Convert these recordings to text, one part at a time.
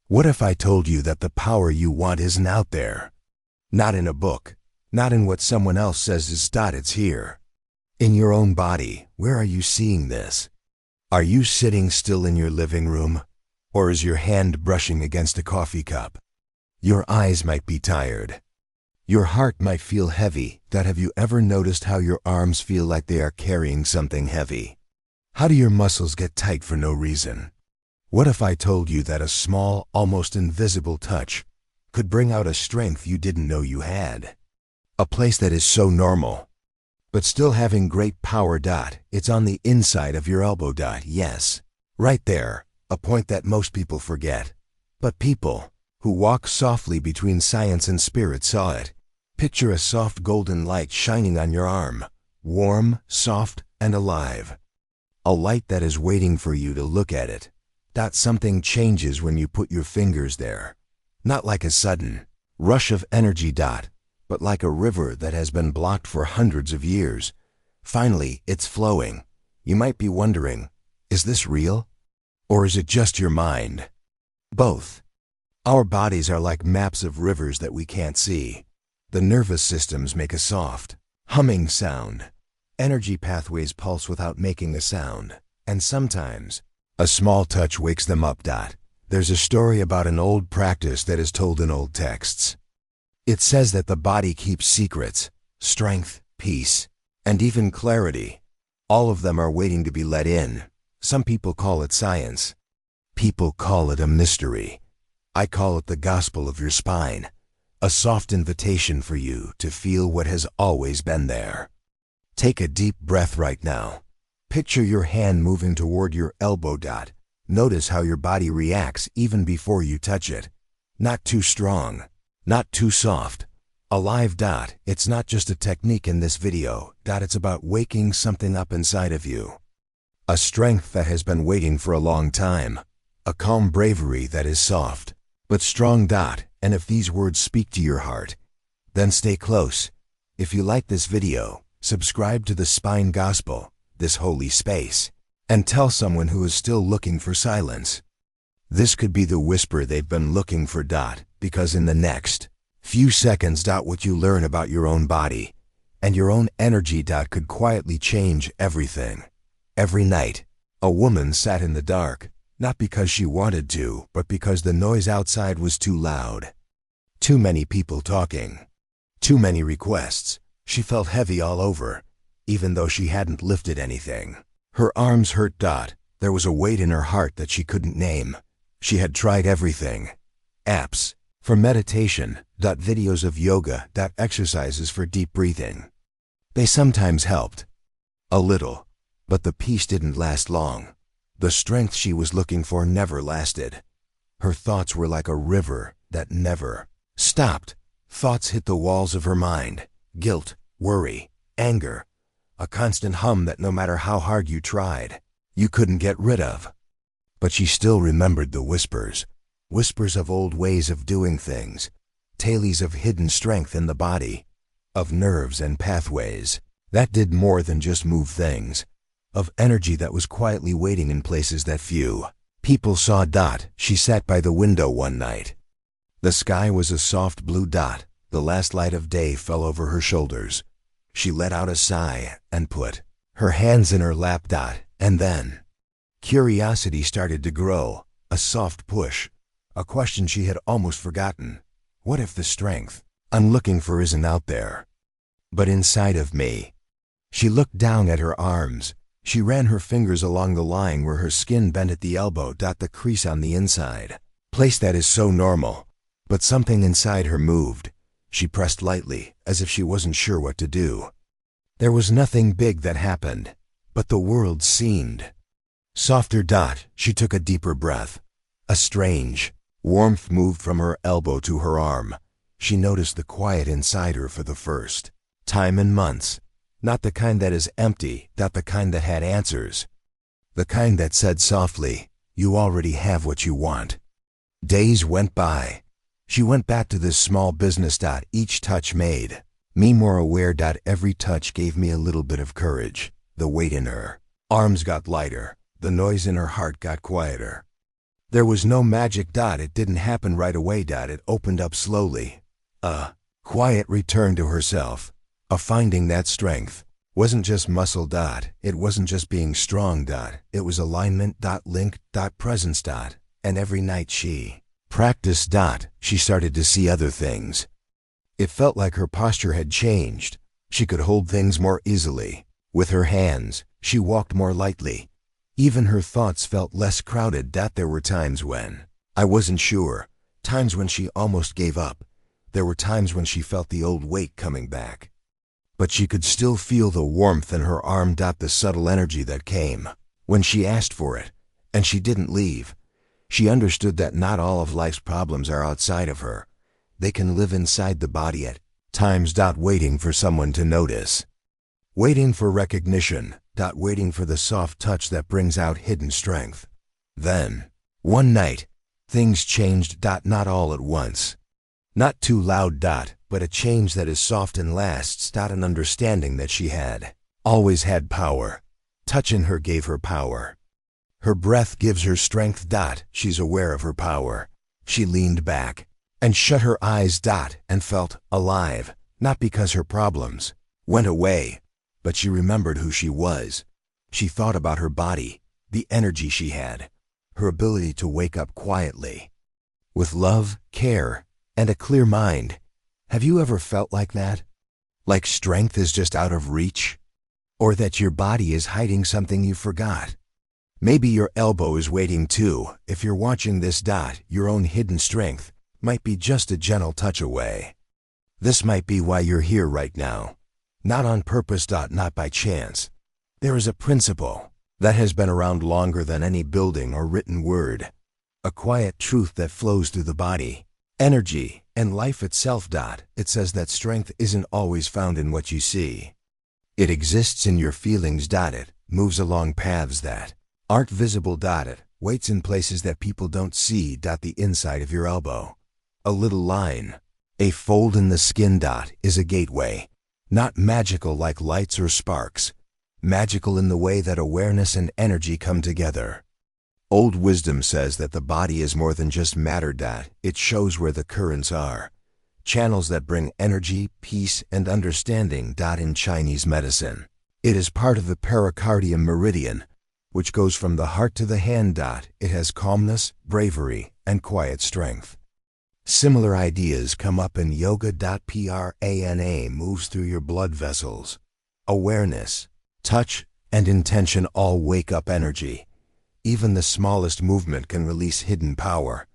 What if I told you that the power you want isn't out there? Not in a book, not in what someone else says is dot, it's here. In your own body, where are you seeing this? Are you sitting still in your living room? Or is your hand brushing against a coffee cup? Your eyes might be tired. Your heart might feel heavy. Have you ever noticed how your arms feel like they are carrying something heavy? How do your muscles get tight for no reason? What if I told you that a small, almost invisible touch could bring out a strength you didn't know you had? A place that is so normal, but still having great power. It's on the inside of your elbow. Yes, right there, a point that most people forget. But people who walk softly between science and spirit saw it. Picture a soft golden light shining on your arm, warm, soft, and alive. A light that is waiting for you to look at it. Something changes when you put your fingers there. Not like a sudden rush of energy. But like a river that has been blocked for hundreds of years. Finally, it's flowing. You might be wondering, is this real? Or is it just your mind? Both. Our bodies are like maps of rivers that we can't see. The nervous systems make a soft, humming sound. Energy pathways pulse without making a sound. And sometimes, a small touch wakes them up. There's a story about an old practice that is told in old texts. It says that the body keeps secrets, strength, peace, and even clarity. All of them are waiting to be let in. Some people call it science. People call it a mystery. I call it the gospel of your spine. A soft invitation for you to feel what has always been there. Take a deep breath right now. Picture your hand moving toward your elbow. Notice how your body reacts even before you touch it. Not too strong. Not too soft. Alive. It's not just a technique in this video. It's about waking something up inside of you. A strength that has been waiting for a long time. A calm bravery that is soft, but strong. And if these words speak to your heart, then stay close. If you like this video, subscribe to the Spine Gospel, this holy space, and tell someone who is still looking for silence. This could be the whisper they've been looking for. Because in the next few seconds, what you learn about your own body and your own energy. Could quietly change everything. Every night, a woman sat in the dark, not because she wanted to, but because the noise outside was too loud. Too many people talking. Too many requests. She felt heavy all over, even though she hadn't lifted anything. Her arms hurt. There was a weight in her heart that she couldn't name. She had tried everything. Apps for meditation, videos of yoga, exercises for deep breathing. They sometimes helped. A little. But the peace didn't last long. The strength she was looking for never lasted. Her thoughts were like a river that never stopped. Thoughts hit the walls of her mind. Guilt, worry, anger. A constant hum that no matter how hard you tried, you couldn't get rid of. But she still remembered the whispers. Whispers of old ways of doing things. Tales of hidden strength in the body. Of nerves and pathways that did more than just move things. Of energy that was quietly waiting in places that few people saw. She sat by the window one night. The sky was a soft blue. The last light of day fell over her shoulders. She let out a sigh and put her hands in her lap. And then curiosity started to grow, a soft push, a question she had almost forgotten. What if the strength I'm looking for isn't out there, but inside of me? She looked down at her arms. She ran her fingers along the line where her skin bent at the elbow. The crease on the inside. Place that is so normal. But something inside her moved. She pressed lightly, as if she wasn't sure what to do. There was nothing big that happened, but the world seemed softer. She took a deeper breath. A strange warmth moved from her elbow to her arm. She noticed the quiet inside her for the first time in months. Not the kind that is empty, not the kind that had answers. The kind that said softly, "You already have what you want." Days went by. She went back to this small business. Each touch made me more aware. Every touch gave me a little bit of courage. The weight in her arms got lighter. The noise in her heart got quieter. There was no magic. It didn't happen right away. It opened up slowly. A quiet return to herself. A finding that strength wasn't just muscle. It wasn't just being strong. It was alignment. Link. Presence. And every night she practiced. She started to see other things. It felt like her posture had changed. She could hold things more easily. With her hands, she walked more lightly. Even her thoughts felt less crowded. There were times when I wasn't sure, times when she almost gave up. There were times when she felt the old weight coming back. But she could still feel the warmth in her arm. The subtle energy that came when she asked for it, and she didn't leave. She understood that not all of life's problems are outside of her. They can live inside the body at times. Waiting for someone to notice. Waiting for recognition. Waiting for the soft touch that brings out hidden strength. Then, one night, things changed. Not all at once. Not too loud. But a change that is soft and lasts. An understanding that she had always had power. Touch in her gave her power. Her breath gives her strength. She's aware of her power. She leaned back and shut her eyes. And felt alive. Not because her problems went away, but she remembered who she was. She thought about her body, the energy she had, her ability to wake up quietly, with love, care, and a clear mind. Have you ever felt like that? Like strength is just out of reach? Or that your body is hiding something you forgot? Maybe your elbow is waiting too. If you're watching this, your own hidden strength might be just a gentle touch away. This might be why you're here right now. Not on purpose. Not by chance. There is a principle that has been around longer than any building or written word. A quiet truth that flows through the body, energy, and life itself. It says that strength isn't always found in what you see. It exists in your feelings. It moves along paths that aren't visible. It waits in places that people don't see. The inside of your elbow. A little line, a fold in the skin. Is a gateway. Not magical like lights or sparks. Magical in the way that awareness and energy come together. Old wisdom says that the body is more than just matter. It shows where the currents are. Channels that bring energy, peace, and understanding. In Chinese medicine, it is part of the pericardium meridian, which goes from the heart to the hand. It has calmness, bravery, and quiet strength. Similar ideas come up in yoga. Prana moves through your blood vessels. Awareness, touch, and intention all wake up energy. Even the smallest movement can release hidden power.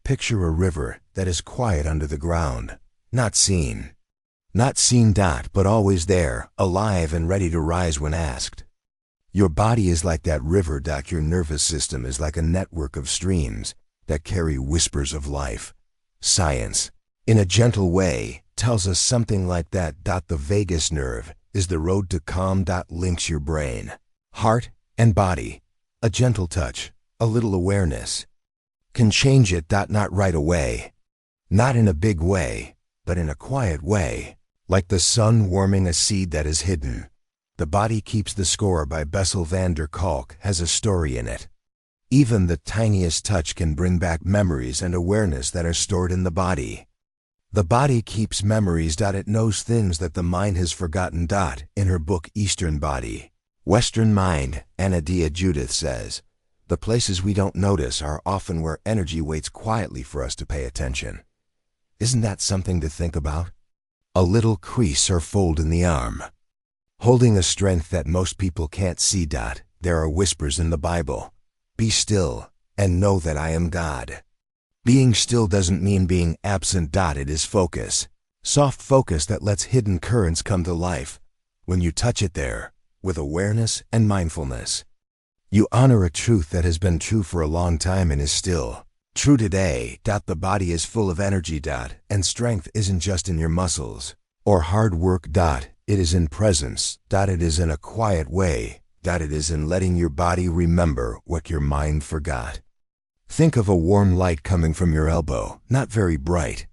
Picture a river that is quiet under the ground, not seen. Not seen. But always there, alive and ready to rise when asked. Your body is like that river. Your nervous system is like a network of streams that carry whispers of life. Science, in a gentle way, tells us something like that. The vagus nerve is the road to calm. Links your brain, heart, and body. A gentle touch, a little awareness, can change it. Not right away. Not in a big way, but in a quiet way. Like the sun warming a seed that is hidden. The Body Keeps the Score by Bessel van der Kolk has a story in it. Even the tiniest touch can bring back memories and awareness that are stored in the body. The body keeps memories. It knows things that the mind has forgotten. In her book Eastern Body, Western Mind, Anna Dia Judith says, the places we don't notice are often where energy waits quietly for us to pay attention. Isn't that something to think about? A little crease or fold in the arm, holding a strength that most people can't see. There are whispers in the Bible. Be still, and know that I am God. Being still doesn't mean being absent. It is focus. Soft focus that lets hidden currents come to life. When you touch it there, with awareness and mindfulness, you honor a truth that has been true for a long time and is still true today. The body is full of energy. And strength isn't just in your muscles or hard work. It is in presence. It is in a quiet way. It is in letting your body remember what your mind forgot. Think of a warm light coming from your elbow, not very bright,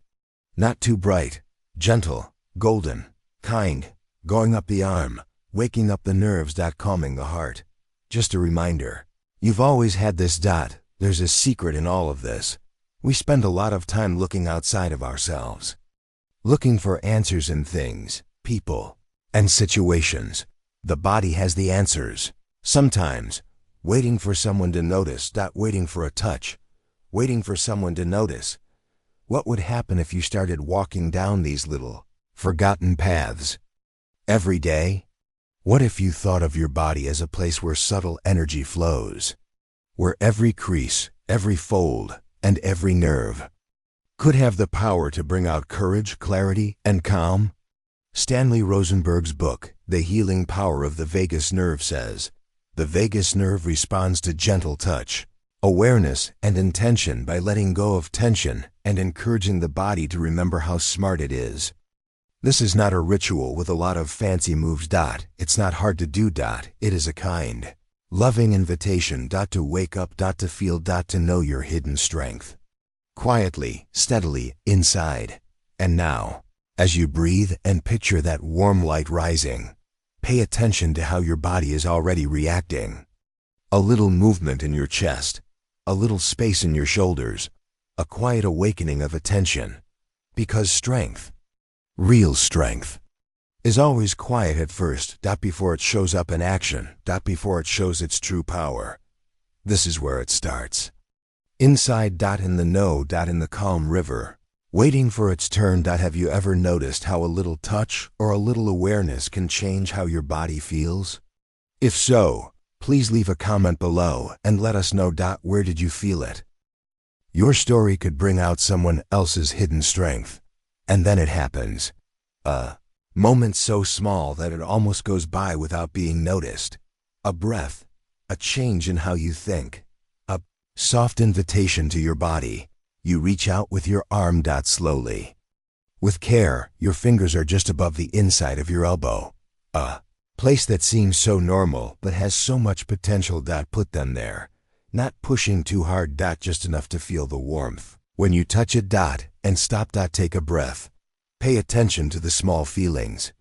not too bright, gentle, golden, kind, going up the arm, waking up the nerves. Calming the heart. Just a reminder, you've always had this. There's a secret in all of this. We spend a lot of time looking outside of ourselves, looking for answers in things, people, and situations. The body has the answers. Sometimes, waiting for someone to notice, waiting for a touch, waiting for someone to notice. What would happen if you started walking down these little, forgotten paths every day? What if you thought of your body as a place where subtle energy flows, where every crease, every fold, and every nerve could have the power to bring out courage, clarity, and calm? Stanley Rosenberg's book, The Healing Power of the Vagus Nerve, says, the vagus nerve responds to gentle touch, awareness, and intention by letting go of tension and encouraging the body to remember how smart it is. This is not a ritual with a lot of fancy moves. It's not hard to do. It is a kind, loving invitation to wake up, to feel, to know your hidden strength. Quietly, steadily, inside. And now, as you breathe and picture that warm light rising, pay attention to how your body is already reacting. A little movement in your chest, a little space in your shoulders, a quiet awakening of attention. Because strength, real strength, is always quiet at first, before it shows up in action, before it shows its true power. This is where it starts. Inside, in the know, in the calm river, waiting for its turn. Have you ever noticed how a little touch or a little awareness can change how your body feels? If so, please leave a comment below and let us know. Where did you feel it? Your story could bring out someone else's hidden strength. And then it happens. A moment so small that it almost goes by without being noticed. A breath, a change in how you think, a soft invitation to your body. You reach out with your arm. Slowly. With care, your fingers are just above the inside of your elbow. A place that seems so normal but has so much potential. Put them there. Not pushing too hard. Just enough to feel the warmth. When you touch it. And stop. Take a breath. Pay attention to the small feelings.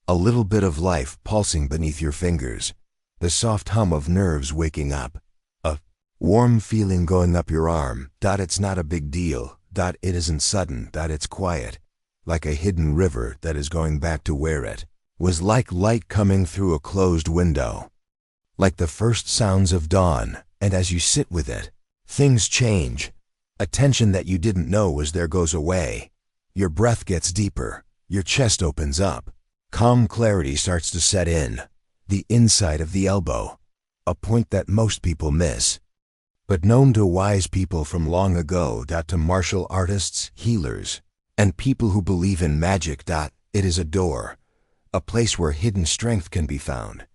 A little bit of life pulsing beneath your fingers. The soft hum of nerves waking up. A warm feeling going up your arm. It's not a big deal. It isn't sudden. It's quiet. Like a hidden river that is going back to where it was, like light coming through a closed window. Like the first sounds of dawn. And as you sit with it, things change. A tension that you didn't know was there goes away. Your breath gets deeper. Your chest opens up. Calm clarity starts to set in. The inside of the elbow. A point that most people miss. But known to wise people from long ago. To martial artists, healers, and people who believe in magic. It is a door. A place where hidden strength can be found.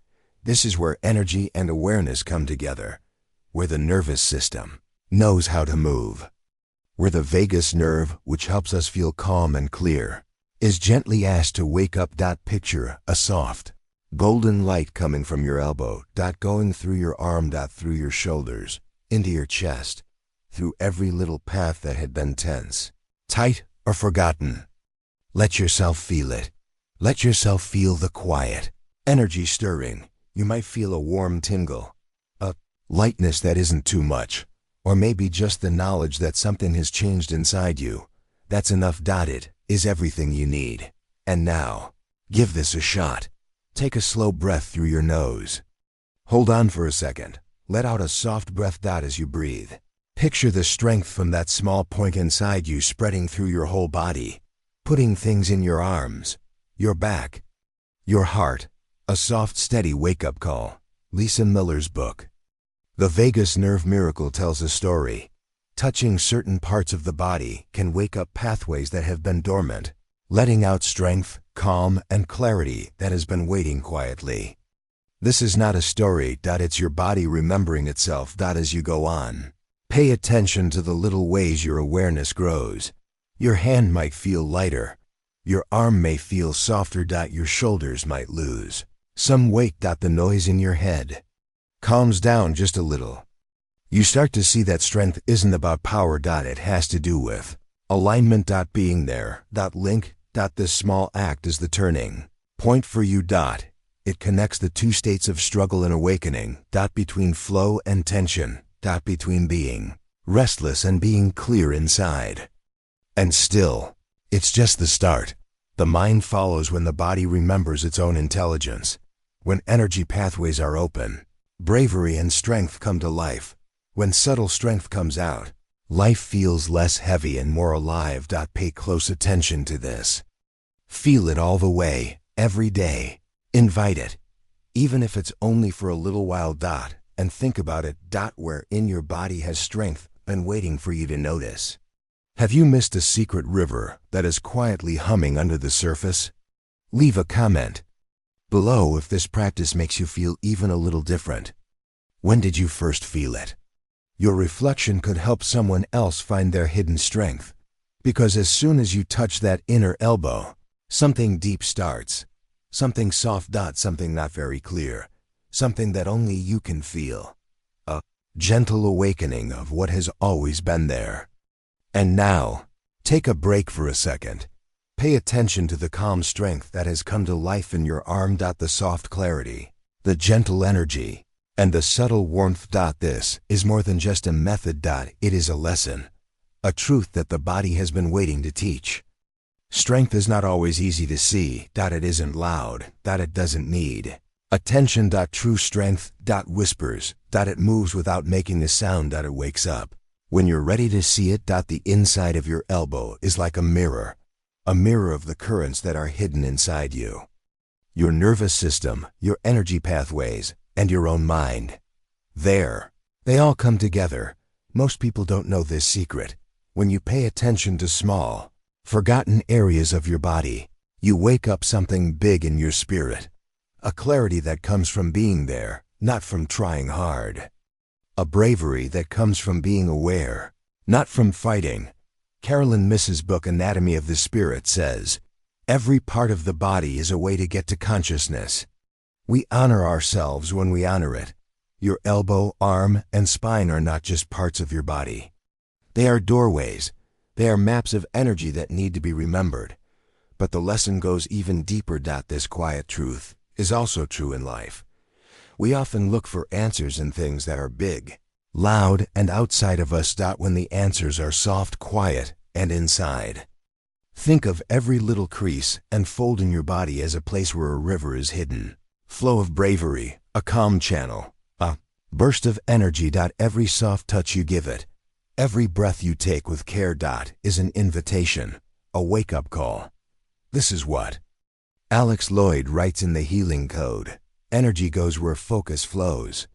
This is where energy and awareness come together. Where the nervous system knows how to move. Where the vagus nerve, which helps us feel calm and clear, is gently asked to wake up. Picture a soft, golden light coming from your elbow. Going through your arm. Through your shoulders, into your chest, through every little path that had been tense, tight, or forgotten. Let yourself feel it. Let yourself feel the quiet energy stirring. You might feel a warm tingle, a lightness that isn't too much, or maybe just the knowledge that something has changed inside you. That's enough. It is everything you need. And now, give this a shot. Take a slow breath through your nose. Hold on for a second. Let out a soft breath. As you breathe, picture the strength from that small point inside you spreading through your whole body, putting things in your arms, your back, your heart. A soft, steady wake-up call. Lisa Miller's book, The Vagus Nerve Miracle, tells a story. Touching certain parts of the body can wake up pathways that have been dormant, letting out strength, calm, and clarity that has been waiting quietly. This is not a story. It's your body remembering itself. As you go on, pay attention to the little ways your awareness grows. Your hand might feel lighter. Your arm may feel softer. Your shoulders might lose some weight. The noise in your head calms down just a little. You start to see that strength isn't about power. It has to do with alignment. Being there. Link. This small act is the turning point for you. It connects the two states of struggle and awakening. Between flow and tension. between being restless and being clear inside. And still, it's just the start. The mind follows when the body remembers its own intelligence. When energy pathways are open, bravery and strength come to life. When subtle strength comes out, life feels less heavy and more alive. Pay close attention to this. Feel it all the way, every day. Invite it, even if it's only for a little while. And think about it. Where in your body has strength been waiting for you to notice? Have you missed a secret river that is quietly humming under the surface? Leave a comment below if this practice makes you feel even a little different. When did you first feel it? Your reflection could help someone else find their hidden strength. Because as soon as you touch that inner elbow, something deep starts. Something soft. Something not very clear. Something that only you can feel. A gentle awakening of what has always been there. And now, take a break for a second. Pay attention to the calm strength that has come to life in your arm. The soft clarity, the gentle energy, and the subtle warmth. This is more than just a method. It is a lesson, a truth that the body has been waiting to teach. Strength is not always easy to see. It isn't loud. It doesn't need attention. True strength. Whispers. It moves without making a sound. It wakes up. When you're ready to see it. The inside of your elbow is like a mirror of the currents that are hidden inside you. Your nervous system, your energy pathways, and your own mind. There, they all come together. Most people don't know this secret. When you pay attention to small, forgotten areas of your body, you wake up something big in your spirit. A clarity that comes from being there, not from trying hard. A bravery that comes from being aware, not from fighting. Carolyn Miss's book Anatomy of the Spirit says, every part of the body is a way to get to consciousness. We honor ourselves when we honor it. Your elbow, arm, and spine are not just parts of your body. They are doorways. They are maps of energy that need to be remembered. But the lesson goes even deeper. This quiet truth is also true in life. We often look for answers in things that are big, loud, and outside of us. When the answers are soft, quiet, and inside. Think of every little crease and fold in your body as a place where a river is hidden. Flow of bravery, a calm channel, a burst of energy. Every soft touch you give it, every breath you take with care. Is an invitation, a wake-up call. This is what Alex Lloyd writes in The Healing Code. Energy goes where focus flows.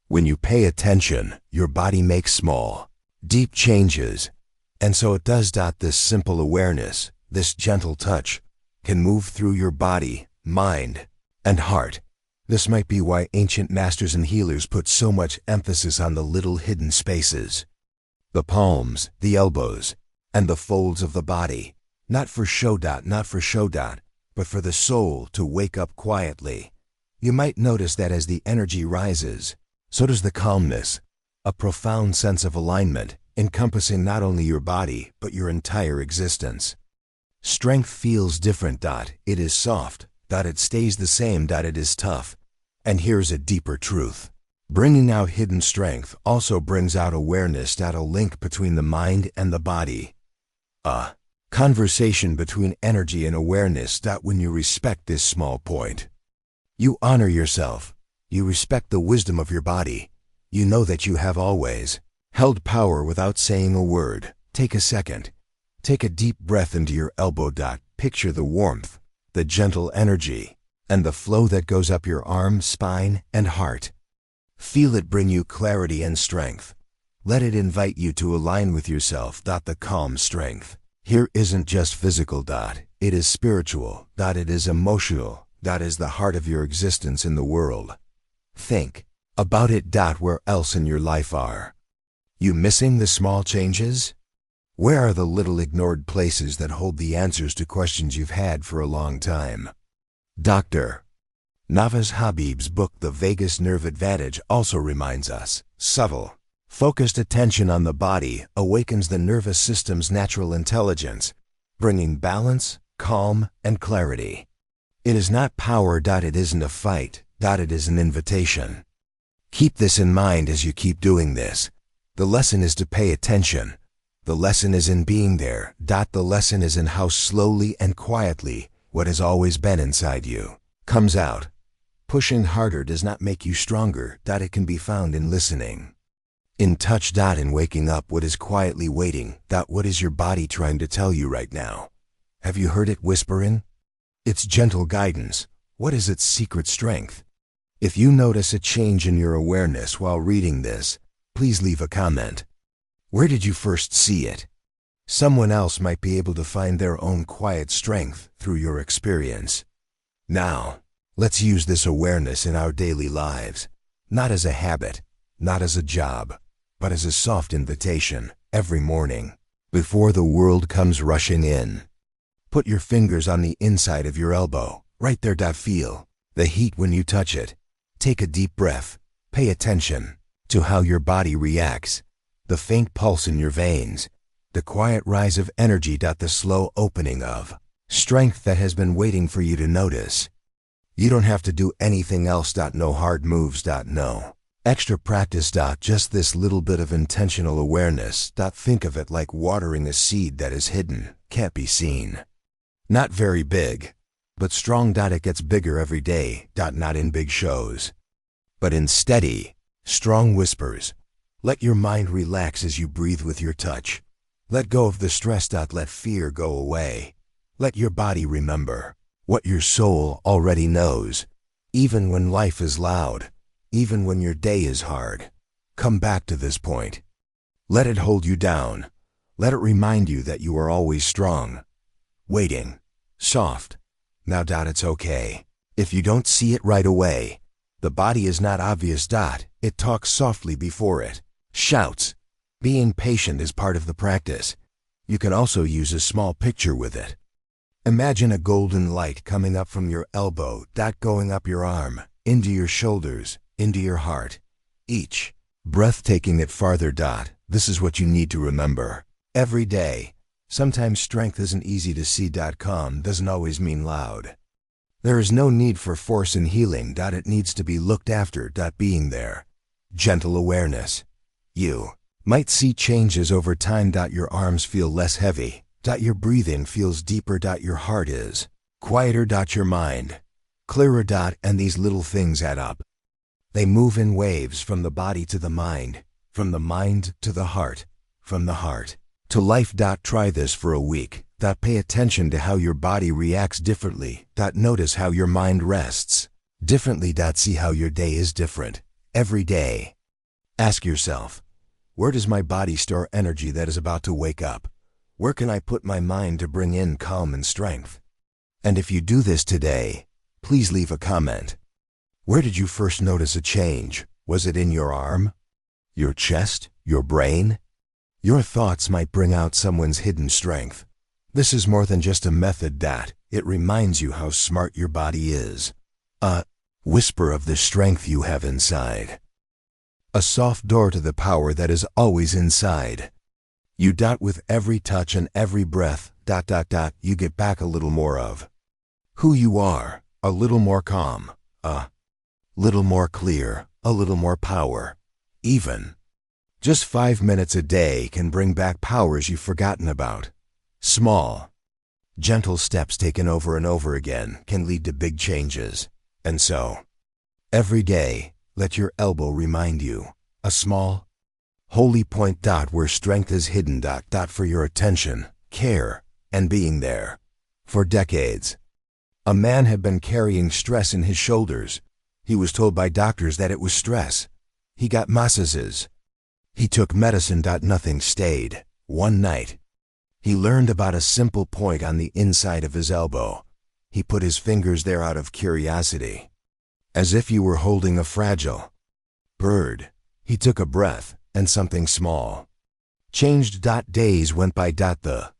When you pay attention, your body makes small, deep changes. And so it does. This simple awareness, this gentle touch, can move through your body, mind, and heart. This might be why ancient masters and healers put so much emphasis on the little hidden spaces. The palms, the elbows, and the folds of the body. Not for show. But for the soul to wake up quietly. You might notice that as the energy rises, so does the calmness, a profound sense of alignment, encompassing not only your body, but your entire existence. Strength feels different. It is soft. It stays the same. It is tough. And here's a deeper truth. Bringing out hidden strength also brings out awareness. A link between the mind and the body. A conversation between energy and awareness. When you respect this small point, you honor yourself. You respect the wisdom of your body. You know that you have always held power without saying a word. Take a second. Take a deep breath into your elbow. Picture the warmth, the gentle energy, and the flow that goes up your arm, spine, and heart. Feel it bring you clarity and strength. Let it invite you to align with yourself. The calm strength here isn't just physical. It is spiritual. It is emotional. Is the heart of your existence in the world. Think about it. Where else in your life are you missing the small changes? Where are the little ignored places that hold the answers to questions you've had for a long time? Dr. Navas Habib's book The Vagus Nerve Advantage also reminds us, subtle, focused attention on the body awakens the nervous system's natural intelligence, bringing balance, calm, and clarity. It is not power. It isn't a fight. It is an invitation. Keep this in mind as you keep doing this. The lesson is to pay attention. The lesson is in being there. The lesson is in how slowly and quietly what has always been inside you comes out. Pushing harder does not make you stronger. It can be found in listening. In touch. In waking up what is quietly waiting. What is your body trying to tell you right now? Have you heard it whispering? Its gentle guidance. What is its secret strength? If you notice a change in your awareness while reading this, please leave a comment. Where did you first see it? Someone else might be able to find their own quiet strength through your experience. Now, let's use this awareness in our daily lives, not as a habit, not as a job, but as a soft invitation every morning, before the world comes rushing in. Put your fingers on the inside of your elbow, right there. Feel the heat when you touch it. Take a deep breath. Pay attention to how your body reacts. The faint pulse in your veins, the quiet rise of energy. The slow opening of strength that has been waiting for you to notice. You don't have to do anything else. No hard moves. No extra practice. Just this little bit of intentional awareness. Think of it like watering a seed that is hidden, can't be seen. Not very big, but strong. It gets bigger every day. Not in big shows, but in steady, strong whispers. Let your mind relax as you breathe with your touch. Let go of the stress. Let fear go away. Let your body remember what your soul already knows. Even when life is loud, even when your day is hard, come back to this point. Let it hold you down. Let it remind you that you are always strong, waiting, soft. Now. It's okay if you don't see it right away. The body is not obvious. It talks softly before it shouts. Being patient is part of the practice. You can also use a small picture with it. Imagine a golden light coming up from your elbow. Going up your arm, into your shoulders, into your heart. Each breath taking it farther. This is what you need to remember every day. Sometimes strength isn't easy to see. Calm doesn't always mean loud. There is no need for force in healing. It needs to be looked after. Being there. Gentle awareness. You might see changes over time. Your arms feel less heavy. Your breathing feels deeper. Your heart is quieter. Your mind clearer. And these little things add up. They move in waves from the body to the mind, from the mind to the heart, from the heart to life. Try this for a week. Pay attention to how your body reacts differently. Notice how your mind rests differently. See how your day is different every day. Ask yourself, where does my body store energy that is about to wake up? Where can I put my mind to bring in calm and strength? And if you do this today, please leave a comment. Where did you first notice a change? Was it in your arm? Your chest? Your brain? Your thoughts might bring out someone's hidden strength. This is more than just a method. It reminds you how smart your body is. A whisper of the strength you have inside. A soft door to the power that is always inside. You. With every touch and every breath. You get back a little more of who you are. A little more calm. A little more clear. A little more power. Even just 5 minutes a day can bring back powers you've forgotten about. Small, gentle steps taken over and over again can lead to big changes. And so, every day, let your elbow remind you, a small, holy point. Where strength is hidden. For your attention, care, and being there. For decades, a man had been carrying stress in his shoulders. He was told by doctors that it was stress. He got massages. He took medicine. Nothing stayed. One night, he learned about a simple point on the inside of his elbow. He put his fingers there out of curiosity, as if you were holding a fragile bird. He took a breath, and something small changed. Days went by. The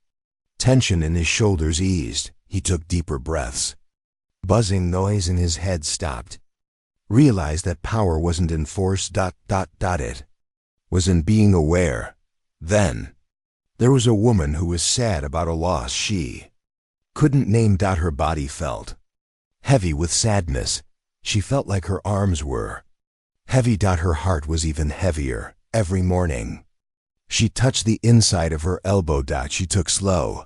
tension in his shoulders eased. He took deeper breaths. Buzzing noise in his head stopped. Realized that power wasn't in force. It was in being aware. Then, there was a woman who was sad about a loss she couldn't name. Her body felt heavy with sadness. She felt like her arms were heavy. Her heart was even heavier. every morning. She touched the inside of her elbow. She took slow,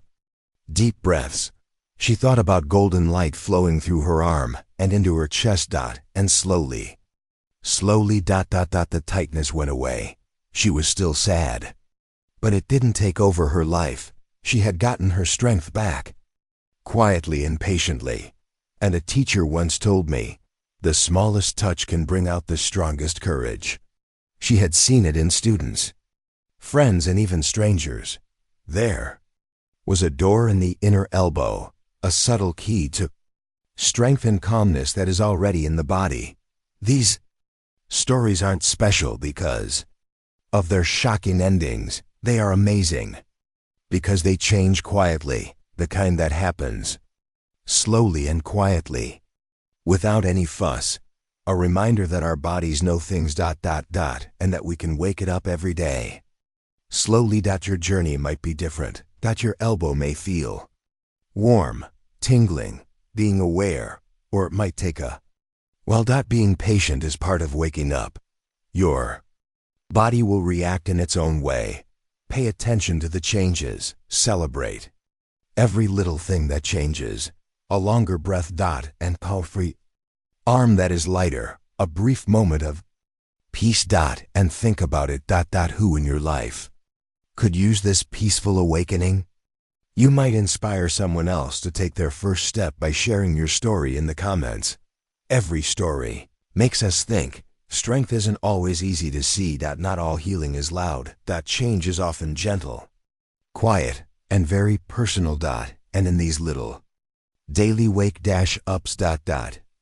deep breaths. She thought about golden light flowing through her arm and into her chest. And slowly, the tightness went away. She was still sad, but it didn't take over her life. She had gotten her strength back, quietly and patiently. And a teacher once told me, the smallest touch can bring out the strongest courage. She had seen it in students, friends, and even strangers. There was a door in the inner elbow, a subtle key to strength and calmness that is already in the body. These stories aren't special because of their shocking endings. They are amazing because they change quietly, the kind that happens slowly and quietly, without any fuss. A reminder that our bodies know things ... and that we can wake it up every day. Slowly. Your journey might be different. Your elbow may feel warm, tingling, being aware, or it might take a while. Being patient is part of waking up. Your body will react in its own way. Pay attention to the changes. Celebrate every little thing that changes. A longer breath. And free arm that is lighter. A brief moment of peace. And think about it. Who in your life could use this peaceful awakening? You might inspire someone else to take their first step by sharing your story in the comments. Every story makes us think. Strength isn't always easy to see. Not all healing is loud. Change is often gentle, quiet, and very personal. And in these little daily wake ups.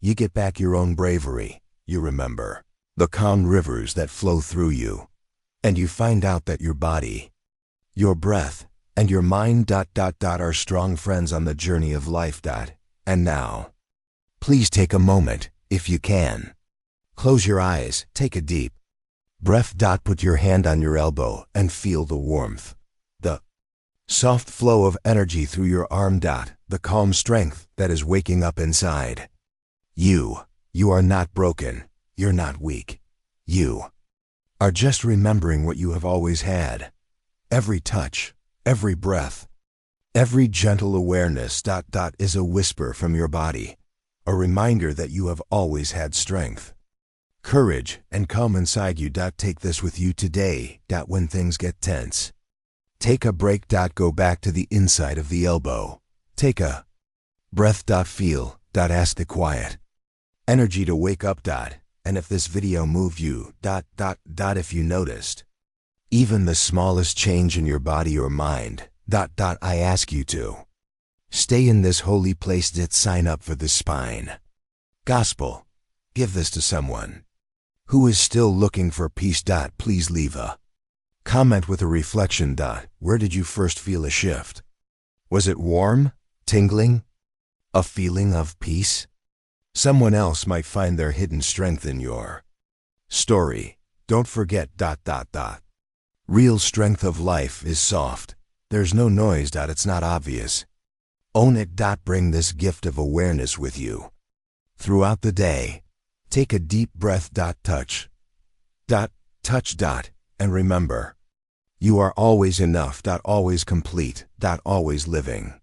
You get back your own bravery. You remember the calm rivers that flow through you. And you find out that your body, your breath, and your mind ... are strong friends on the journey of life. And now, please take a moment, if you can. Close your eyes, take a deep breath. Put your hand on your elbow and feel the warmth, the soft flow of energy through your arm. The calm strength that is waking up inside. You are not broken. You're not weak. You are just remembering what you have always had. Every touch, every breath, every gentle awareness ... is a whisper from your body, a reminder that you have always had strength, courage, and calm inside you. Take this with you today. When things get tense, take a break. Go back to the inside of the elbow. Take a breath. Feel. Ask the quiet energy to wake up. And if this video moved you ... if you noticed even the smallest change in your body or mind ... I ask you to stay in this holy place. Sign up for the spine gospel. Give this to someone who is still looking for peace. Please leave a comment with a reflection. Where did you first feel a shift? Was it warm, tingling, a feeling of peace? Someone else might find their hidden strength in your story. Don't forget ... real strength of life is soft. There's no noise. It's not obvious. Own it. Bring this gift of awareness with you throughout the day. Take a deep breath. Touch. Touch. And remember, you are always enough. Always complete. Always living.